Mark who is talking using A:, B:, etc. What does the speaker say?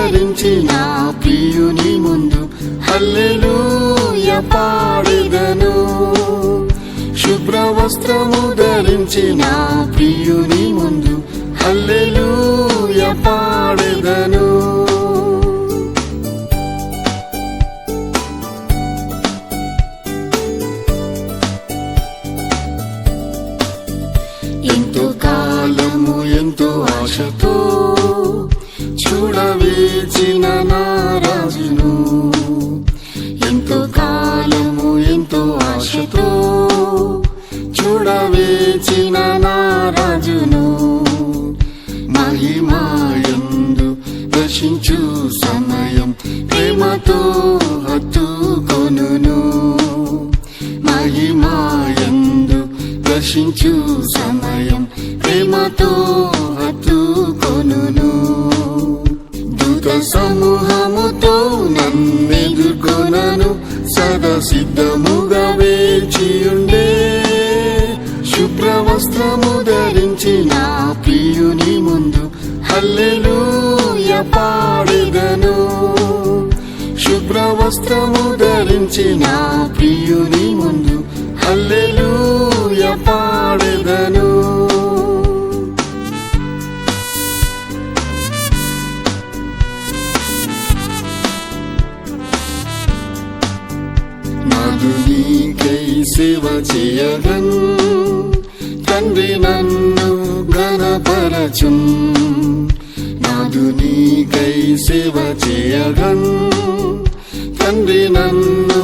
A: ధరించిన ప్రియుని ముందు హల్లెలూయా పాడెదను. శుభ్ర వస్త్రము ధరించిన ప్రియుని ముందు హల్లెలూయా పాడెదను. ఎంతో కాలము ఎంతో ఆశతో చూడవేచిన నా రాజును, ఎంతో కాలము ఎంతో ఆశతో చూడవేచిన నా రాజును, మహిమాయందు దర్శించు సమయం ప్రేమతో హత్తుకొనును. మహిమాయందు దర్శించు సమయం ప్రేమతో హత్తుకొనును. దూత సమూహముతో నన్నెదుర్కొనను సదా సిద్ధముగా వేచియుండే. శుభ్ర వస్త్రము ధరించిన ప్రియుని ముందు హల్లెలూయా పాడెదను. శుభ్ర వస్త్రము ధరించిన ప్రియుని ముందు హల్లెలూయా పాడెదను. నాదు నీకై సేవ చేయగన్, తండ్రి నన్ను ఘనపరచున్. నాదు నీకై సేవ చేయగన్, తండ్రి నన్ను